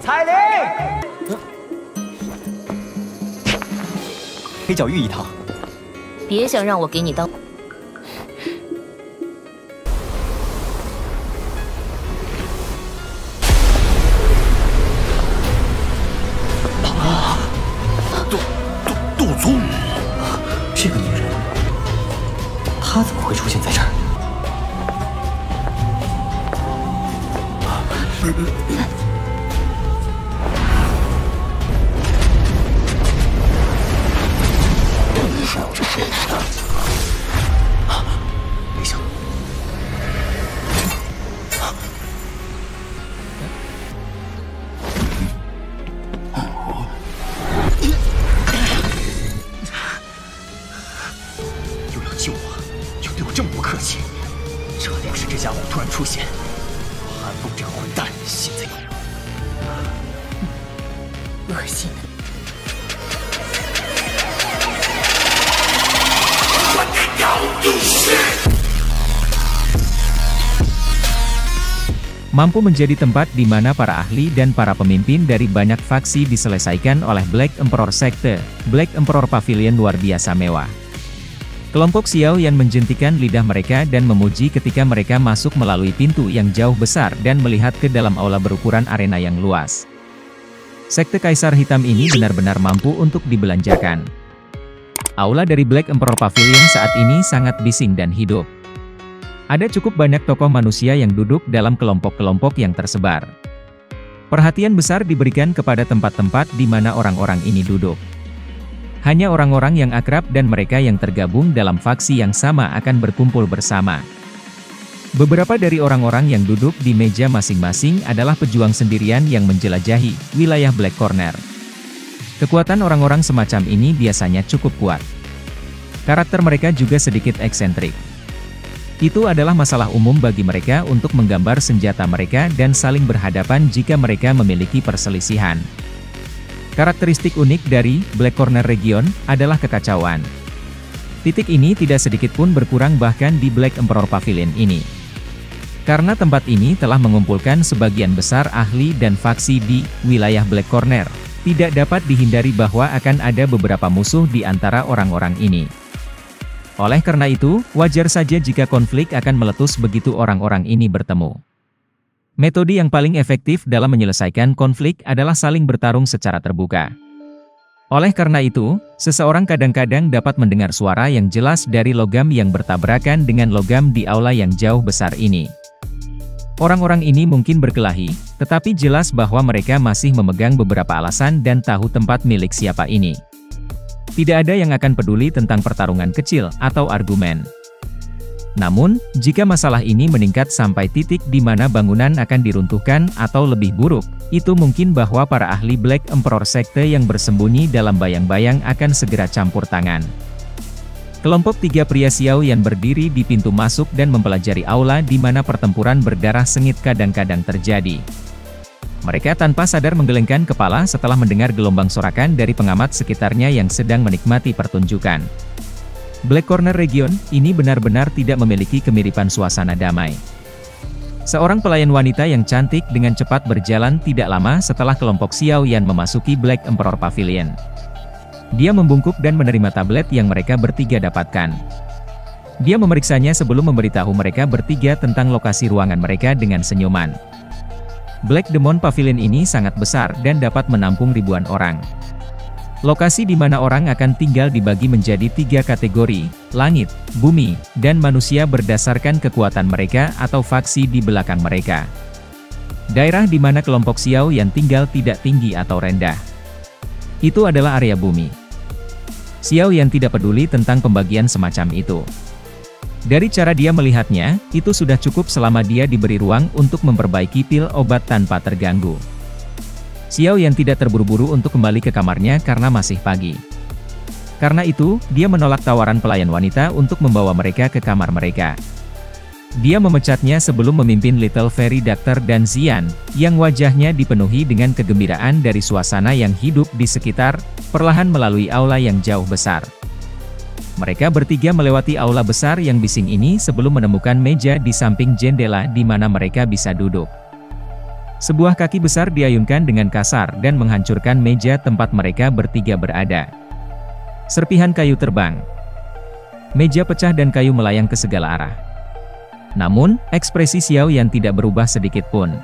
彩铃，黑角玉一套。别想让我给你当。杜宗，这个女人，她怎么会出现在这儿？没想到，又要救我，又对我这么不客气，这要是这家伙突然出现，韩风这个混蛋现在恶心的。 Mampu menjadi tempat di mana para ahli dan para pemimpin dari banyak faksi diselesaikan oleh Black Emperor Sekte, Black Emperor Pavilion luar biasa mewah. Kelompok Xiao Yan menjentikan lidah mereka dan memuji ketika mereka masuk melalui pintu yang jauh besar dan melihat ke dalam aula berukuran arena yang luas. Sekte Kaisar Hitam ini benar-benar mampu untuk dibelanjakan. Aula dari Black Emperor Pavilion saat ini sangat bising dan hidup. Ada cukup banyak tokoh manusia yang duduk dalam kelompok-kelompok yang tersebar. Perhatian besar diberikan kepada tempat-tempat di mana orang-orang ini duduk. Hanya orang-orang yang akrab dan mereka yang tergabung dalam faksi yang sama akan berkumpul bersama. Beberapa dari orang-orang yang duduk di meja masing-masing adalah pejuang sendirian yang menjelajahi wilayah Black Corner. Kekuatan orang-orang semacam ini biasanya cukup kuat. Karakter mereka juga sedikit eksentrik. Itu adalah masalah umum bagi mereka untuk menggambar senjata mereka dan saling berhadapan jika mereka memiliki perselisihan. Karakteristik unik dari Black Corner Region adalah kekacauan. Titik ini tidak sedikit pun berkurang bahkan di Black Emperor Pavilion ini. Karena tempat ini telah mengumpulkan sebagian besar ahli dan faksi di wilayah Black Corner, tidak dapat dihindari bahwa akan ada beberapa musuh di antara orang-orang ini. Oleh karena itu, wajar saja jika konflik akan meletus begitu orang-orang ini bertemu. Metode yang paling efektif dalam menyelesaikan konflik adalah saling bertarung secara terbuka. Oleh karena itu, seseorang kadang-kadang dapat mendengar suara yang jelas dari logam yang bertabrakan dengan logam di aula yang jauh besar ini. Orang-orang ini mungkin berkelahi, tetapi jelas bahwa mereka masih memegang beberapa alasan dan tahu tempat milik siapa ini. Tidak ada yang akan peduli tentang pertarungan kecil atau argumen. Namun, jika masalah ini meningkat sampai titik di mana bangunan akan diruntuhkan atau lebih buruk, itu mungkin bahwa para ahli Black Emperor Sekte yang bersembunyi dalam bayang-bayang akan segera campur tangan. Kelompok tiga pria Xiao Yan berdiri di pintu masuk dan mempelajari aula di mana pertempuran berdarah sengit kadang-kadang terjadi. Mereka tanpa sadar menggelengkan kepala setelah mendengar gelombang sorakan dari pengamat sekitarnya yang sedang menikmati pertunjukan. Black Corner Region ini benar-benar tidak memiliki kemiripan suasana damai. Seorang pelayan wanita yang cantik dengan cepat berjalan tidak lama setelah kelompok Xiao Yan memasuki Black Emperor Pavilion. Dia membungkuk dan menerima tablet yang mereka bertiga dapatkan. Dia memeriksanya sebelum memberitahu mereka bertiga tentang lokasi ruangan mereka dengan senyuman. Black Demon Pavilion ini sangat besar dan dapat menampung ribuan orang. Lokasi di mana orang akan tinggal dibagi menjadi 3 kategori, langit, bumi, dan manusia berdasarkan kekuatan mereka atau faksi di belakang mereka. Daerah di mana kelompok Xiao Yan tinggal tidak tinggi atau rendah. Itu adalah area bumi. Xiao Yan tidak peduli tentang pembagian semacam itu. Dari cara dia melihatnya, itu sudah cukup selama dia diberi ruang untuk memperbaiki pil obat tanpa terganggu. Xiao Yan tidak terburu-buru untuk kembali ke kamarnya karena masih pagi. Karena itu, dia menolak tawaran pelayan wanita untuk membawa mereka ke kamar mereka. Dia memecatnya sebelum memimpin Little Fairy Doctor dan Xian, yang wajahnya dipenuhi dengan kegembiraan dari suasana yang hidup di sekitar, perlahan melalui aula yang jauh besar. Mereka bertiga melewati aula besar yang bising ini sebelum menemukan meja di samping jendela di mana mereka bisa duduk. Sebuah kaki besar diayunkan dengan kasar dan menghancurkan meja tempat mereka bertiga berada. Serpihan kayu terbang. Meja pecah dan kayu melayang ke segala arah. Namun, ekspresi Xiao Yan tidak berubah sedikit pun.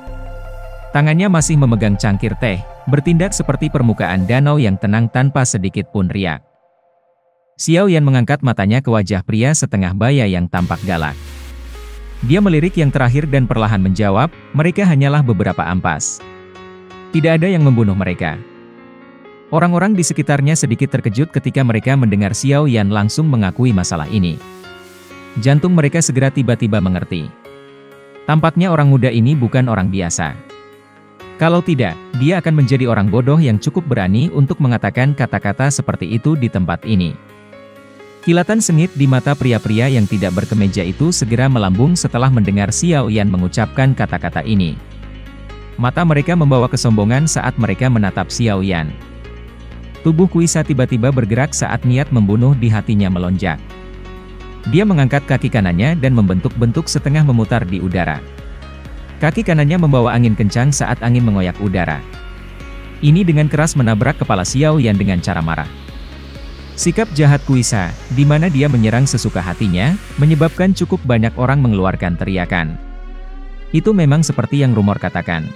Tangannya masih memegang cangkir teh, bertindak seperti permukaan danau yang tenang tanpa sedikit pun riak. Xiao Yan mengangkat matanya ke wajah pria setengah baya yang tampak galak. Dia melirik yang terakhir dan perlahan menjawab, mereka hanyalah beberapa ampas. Tidak ada yang membunuh mereka. Orang-orang di sekitarnya sedikit terkejut ketika mereka mendengar Xiao Yan langsung mengakui masalah ini. Jantung mereka segera tiba-tiba mengerti. Tampaknya orang muda ini bukan orang biasa. Kalau tidak, dia akan menjadi orang bodoh yang cukup berani untuk mengatakan kata-kata seperti itu di tempat ini. Kilatan sengit di mata pria-pria yang tidak berkemeja itu segera melambung setelah mendengar Xiao Yan mengucapkan kata-kata ini. Mata mereka membawa kesombongan saat mereka menatap Xiao Yan. Tubuh Kuisa tiba-tiba bergerak saat niat membunuh di hatinya melonjak. Dia mengangkat kaki kanannya dan membentuk-bentuk setengah memutar di udara. Kaki kanannya membawa angin kencang saat angin mengoyak udara. Ini dengan keras menabrak kepala Xiao Yan dengan cara marah. Sikap jahat Kuisa, di mana dia menyerang sesuka hatinya, menyebabkan cukup banyak orang mengeluarkan teriakan. Itu memang seperti yang rumor katakan.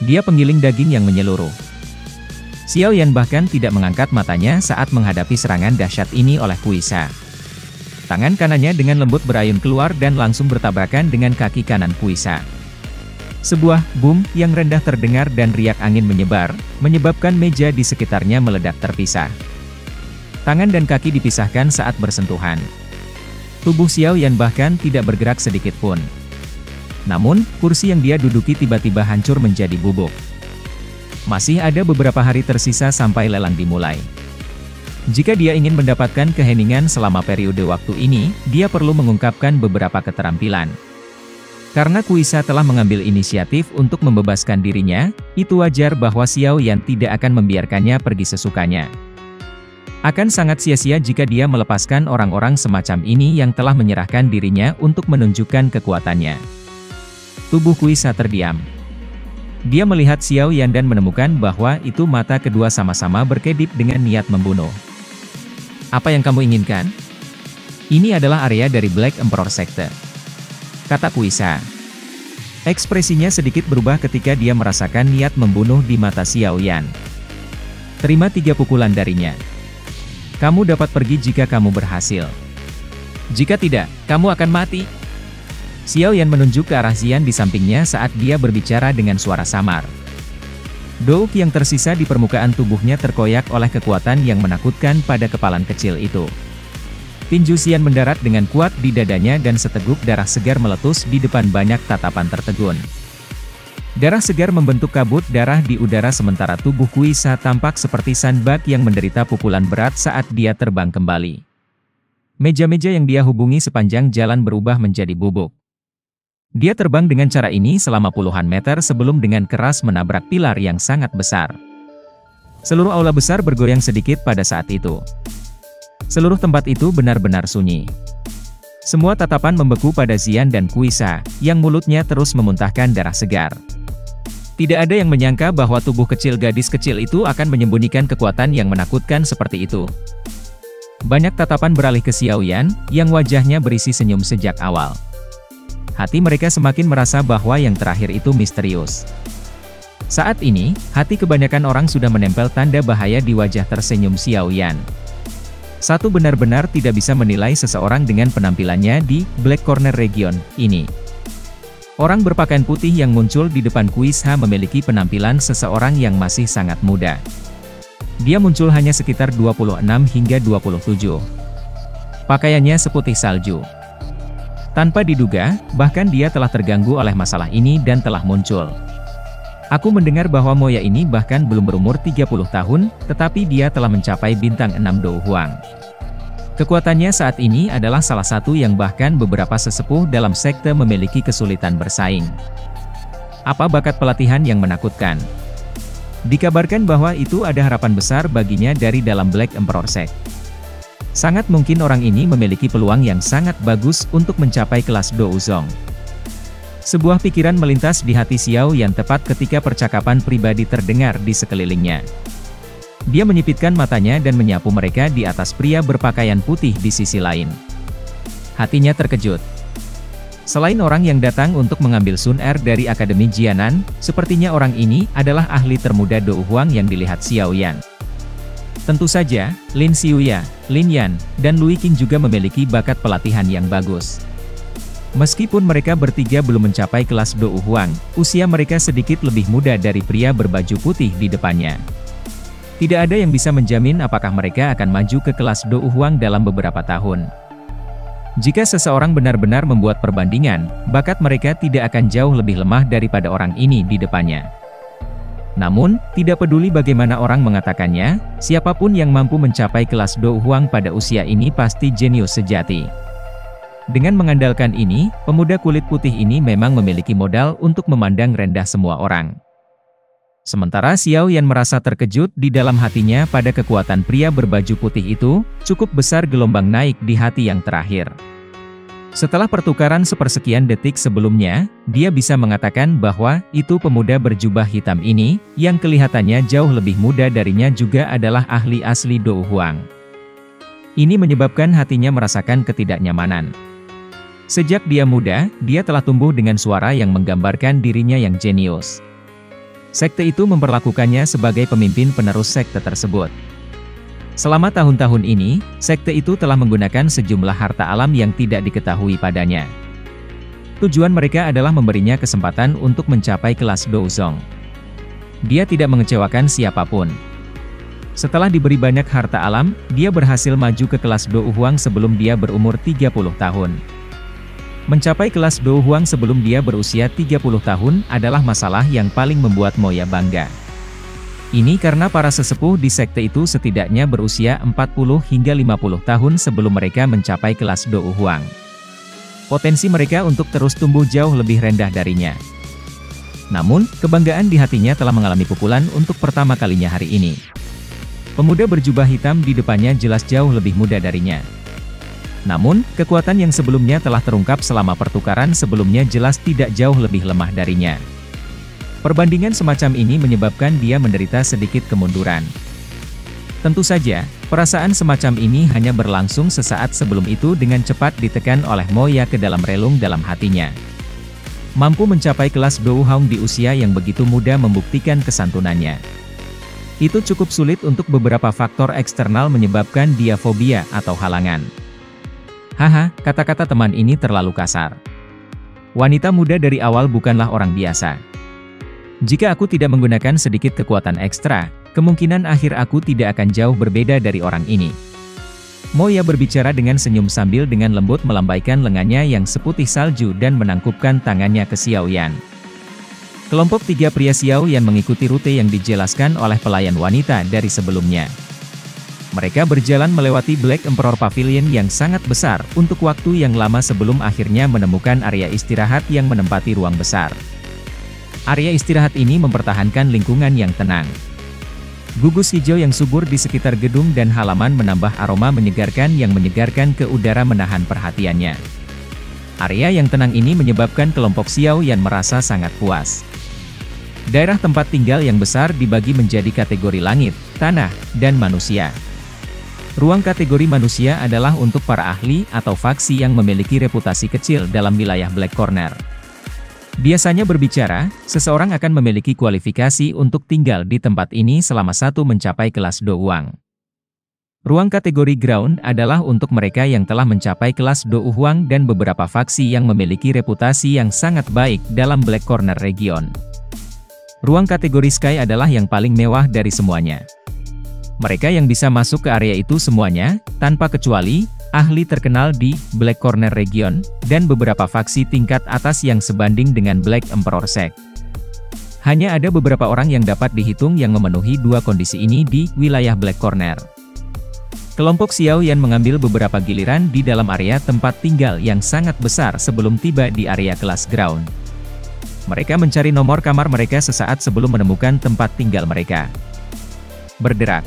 Dia penggiling daging yang menyeluruh. Xiao Yan bahkan tidak mengangkat matanya saat menghadapi serangan dahsyat ini oleh Kuisa. Tangan kanannya dengan lembut berayun keluar dan langsung bertabrakan dengan kaki kanan Kuisa. Sebuah boom yang rendah terdengar dan riak angin menyebar, menyebabkan meja di sekitarnya meledak terpisah. Tangan dan kaki dipisahkan saat bersentuhan. Tubuh Xiao Yan bahkan tidak bergerak sedikit pun. Namun, kursi yang dia duduki tiba-tiba hancur menjadi bubuk. Masih ada beberapa hari tersisa sampai lelang dimulai. Jika dia ingin mendapatkan keheningan selama periode waktu ini, dia perlu mengungkapkan beberapa keterampilan. Karena Kuisa telah mengambil inisiatif untuk membebaskan dirinya, itu wajar bahwa Xiao Yan tidak akan membiarkannya pergi sesukanya. Akan sangat sia-sia jika dia melepaskan orang-orang semacam ini yang telah menyerahkan dirinya untuk menunjukkan kekuatannya. Tubuh Kuisa terdiam. Dia melihat Xiao Yan dan menemukan bahwa itu mata kedua sama-sama berkedip dengan niat membunuh. Apa yang kamu inginkan? Ini adalah area dari Black Emperor Sekte, kata Kuisa. Ekspresinya sedikit berubah ketika dia merasakan niat membunuh di mata Xiao Yan. Terima 3 pukulan darinya. Kamu dapat pergi jika kamu berhasil. Jika tidak, kamu akan mati. Xiao Yan menunjuk ke arah Xian di sampingnya saat dia berbicara dengan suara samar. Douk yang tersisa di permukaan tubuhnya terkoyak oleh kekuatan yang menakutkan pada kepalan kecil itu. Tinju Xian mendarat dengan kuat di dadanya dan seteguk darah segar meletus di depan banyak tatapan tertegun. Darah segar membentuk kabut darah di udara sementara tubuh Kuisa tampak seperti sandbag yang menderita pukulan berat saat dia terbang kembali. Meja-meja yang dia hubungi sepanjang jalan berubah menjadi bubuk. Dia terbang dengan cara ini selama puluhan meter sebelum dengan keras menabrak pilar yang sangat besar. Seluruh aula besar bergoyang sedikit pada saat itu. Seluruh tempat itu benar-benar sunyi. Semua tatapan membeku pada Xian dan Kuisa, yang mulutnya terus memuntahkan darah segar. Tidak ada yang menyangka bahwa tubuh kecil gadis kecil itu akan menyembunyikan kekuatan yang menakutkan seperti itu. Banyak tatapan beralih ke Xiao Yan, yang wajahnya berisi senyum sejak awal. Hati mereka semakin merasa bahwa yang terakhir itu misterius. Saat ini, hati kebanyakan orang sudah menempel tanda bahaya di wajah tersenyum Xiao Yan. Satu benar-benar tidak bisa menilai seseorang dengan penampilannya di Black Corner Region ini. Orang berpakaian putih yang muncul di depan Kuisa memiliki penampilan seseorang yang masih sangat muda. Dia muncul hanya sekitar 26 hingga 27. Pakaiannya seputih salju. Tanpa diduga, bahkan dia telah terganggu oleh masalah ini dan telah muncul. Aku mendengar bahwa Moya ini bahkan belum berumur 30 tahun, tetapi dia telah mencapai bintang 6 Do Huang. Kekuatannya saat ini adalah salah satu yang bahkan beberapa sesepuh dalam sekte memiliki kesulitan bersaing. Apa bakat pelatihan yang menakutkan? Dikabarkan bahwa itu ada harapan besar baginya dari dalam Black Emperor Sect. Sangat mungkin orang ini memiliki peluang yang sangat bagus untuk mencapai kelas Do Uzong. Sebuah pikiran melintas di hati Xiao Yan tepat ketika percakapan pribadi terdengar di sekelilingnya. Dia menyipitkan matanya dan menyapu mereka di atas pria berpakaian putih di sisi lain. Hatinya terkejut. Selain orang yang datang untuk mengambil Sun Er dari Akademi Jianan, sepertinya orang ini adalah ahli termuda Dou Huang yang dilihat Xiao Yan. Tentu saja, Lin Xiuya, Lin Yan, dan Lui Qing juga memiliki bakat pelatihan yang bagus. Meskipun mereka bertiga belum mencapai kelas Dou Huang, usia mereka sedikit lebih muda dari pria berbaju putih di depannya. Tidak ada yang bisa menjamin apakah mereka akan maju ke kelas Dou Huang dalam beberapa tahun. Jika seseorang benar-benar membuat perbandingan, bakat mereka tidak akan jauh lebih lemah daripada orang ini di depannya. Namun, tidak peduli bagaimana orang mengatakannya, siapapun yang mampu mencapai kelas Dou Huang pada usia ini pasti jenius sejati. Dengan mengandalkan ini, pemuda kulit putih ini memang memiliki modal untuk memandang rendah semua orang. Sementara Xiao Yan merasa terkejut di dalam hatinya pada kekuatan pria berbaju putih itu, cukup besar gelombang naik di hati yang terakhir. Setelah pertukaran sepersekian detik sebelumnya, dia bisa mengatakan bahwa itu pemuda berjubah hitam ini, yang kelihatannya jauh lebih muda darinya juga adalah ahli asli Dou Huang. Ini menyebabkan hatinya merasakan ketidaknyamanan. Sejak dia muda, dia telah tumbuh dengan suara yang menggambarkan dirinya yang jenius. Sekte itu memperlakukannya sebagai pemimpin penerus sekte tersebut. Selama tahun-tahun ini, sekte itu telah menggunakan sejumlah harta alam yang tidak diketahui padanya. Tujuan mereka adalah memberinya kesempatan untuk mencapai kelas Douzong. Dia tidak mengecewakan siapapun. Setelah diberi banyak harta alam, dia berhasil maju ke kelas Dou Huang sebelum dia berumur 30 tahun. Mencapai kelas Dou Huang sebelum dia berusia 30 tahun adalah masalah yang paling membuat Moya bangga. Ini karena para sesepuh di sekte itu setidaknya berusia 40 hingga 50 tahun sebelum mereka mencapai kelas Dou Huang. Potensi mereka untuk terus tumbuh jauh lebih rendah darinya. Namun, kebanggaan di hatinya telah mengalami pukulan untuk pertama kalinya hari ini. Pemuda berjubah hitam di depannya jelas jauh lebih muda darinya. Namun, kekuatan yang sebelumnya telah terungkap selama pertukaran sebelumnya jelas tidak jauh lebih lemah darinya. Perbandingan semacam ini menyebabkan dia menderita sedikit kemunduran. Tentu saja, perasaan semacam ini hanya berlangsung sesaat sebelum itu dengan cepat ditekan oleh Moya ke dalam relung dalam hatinya. Mampu mencapai kelas Dou Huang di usia yang begitu muda membuktikan kesantunannya. Itu cukup sulit untuk beberapa faktor eksternal menyebabkan dia fobia atau halangan. Haha, kata-kata teman ini terlalu kasar. Wanita muda dari awal bukanlah orang biasa. Jika aku tidak menggunakan sedikit kekuatan ekstra, kemungkinan akhir aku tidak akan jauh berbeda dari orang ini. Moya berbicara dengan senyum sambil dengan lembut melambaikan lengannya yang seputih salju dan menangkupkan tangannya ke Xiao Yan. Kelompok 3 pria Xiao Yan mengikuti rute yang dijelaskan oleh pelayan wanita dari sebelumnya. Mereka berjalan melewati Black Emperor Pavilion yang sangat besar untuk waktu yang lama sebelum akhirnya menemukan area istirahat yang menempati ruang besar. Area istirahat ini mempertahankan lingkungan yang tenang. Gugus hijau yang subur di sekitar gedung dan halaman menambah aroma menyegarkan yang menyegarkan ke udara menahan perhatiannya. Area yang tenang ini menyebabkan kelompok Xiao Yan merasa sangat puas. Daerah tempat tinggal yang besar dibagi menjadi kategori langit, tanah, dan manusia. Ruang kategori manusia adalah untuk para ahli atau faksi yang memiliki reputasi kecil dalam wilayah Black Corner. Biasanya berbicara, seseorang akan memiliki kualifikasi untuk tinggal di tempat ini selama mencapai kelas Dou Huang. Ruang kategori ground adalah untuk mereka yang telah mencapai kelas Dou Huang dan beberapa faksi yang memiliki reputasi yang sangat baik dalam Black Corner region. Ruang kategori sky adalah yang paling mewah dari semuanya. Mereka yang bisa masuk ke area itu semuanya, tanpa kecuali, ahli terkenal di Black Corner region, dan beberapa faksi tingkat atas yang sebanding dengan Black Emperor Sect. Hanya ada beberapa orang yang dapat dihitung yang memenuhi dua kondisi ini di wilayah Black Corner. Kelompok Xiao Yan mengambil beberapa giliran di dalam area tempat tinggal yang sangat besar sebelum tiba di area kelas ground. Mereka mencari nomor kamar mereka sesaat sebelum menemukan tempat tinggal mereka. Berderak.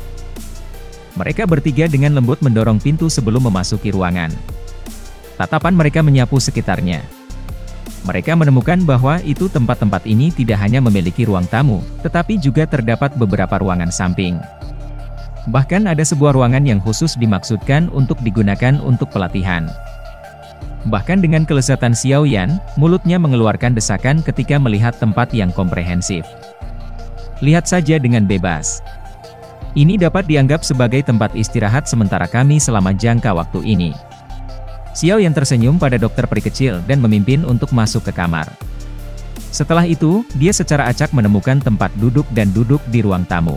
Mereka bertiga dengan lembut mendorong pintu sebelum memasuki ruangan. Tatapan mereka menyapu sekitarnya. Mereka menemukan bahwa tempat-tempat ini tidak hanya memiliki ruang tamu, tetapi juga terdapat beberapa ruangan samping. Bahkan ada sebuah ruangan yang khusus dimaksudkan untuk digunakan untuk pelatihan. Bahkan dengan kelezatan Xiao Yan, mulutnya mengeluarkan desakan ketika melihat tempat yang komprehensif. Lihat saja dengan bebas. Ini dapat dianggap sebagai tempat istirahat sementara kami selama jangka waktu ini. Xiao Yan tersenyum pada dokter peri kecil dan memimpin untuk masuk ke kamar. Setelah itu, dia secara acak menemukan tempat duduk dan duduk di ruang tamu.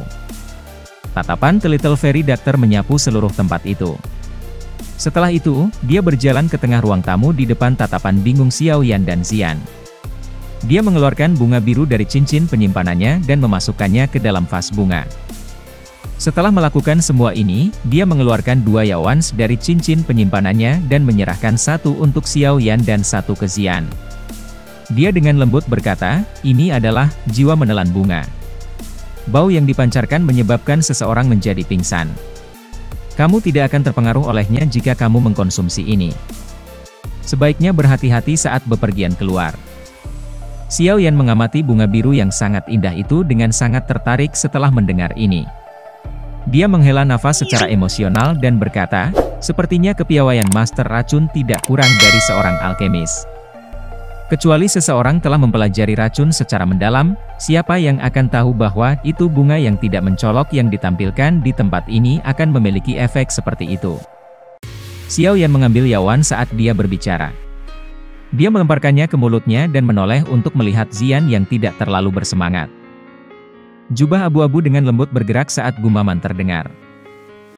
Tatapan The Little Fairy Doctor menyapu seluruh tempat itu. Setelah itu, dia berjalan ke tengah ruang tamu di depan tatapan bingung Xiao Yan dan Xian. Dia mengeluarkan bunga biru dari cincin penyimpanannya dan memasukkannya ke dalam vas bunga. Setelah melakukan semua ini, dia mengeluarkan 2 yawans dari cincin penyimpanannya dan menyerahkan satu untuk Xiao Yan dan satu ke Xian. Dia dengan lembut berkata, "Ini adalah jiwa menelan bunga." Bau yang dipancarkan menyebabkan seseorang menjadi pingsan. Kamu tidak akan terpengaruh olehnya jika kamu mengkonsumsi ini. Sebaiknya berhati-hati saat bepergian keluar. Xiao Yan mengamati bunga biru yang sangat indah itu dengan sangat tertarik setelah mendengar ini. Dia menghela nafas secara emosional dan berkata, "Sepertinya kepiawaian Master Racun tidak kurang dari seorang alkemis. Kecuali seseorang telah mempelajari racun secara mendalam, siapa yang akan tahu bahwa itu bunga yang tidak mencolok yang ditampilkan di tempat ini akan memiliki efek seperti itu." Xiao Yan mengambil yawan saat dia berbicara. Dia melemparkannya ke mulutnya dan menoleh untuk melihat Xian yang tidak terlalu bersemangat. Jubah abu-abu dengan lembut bergerak saat gumaman terdengar.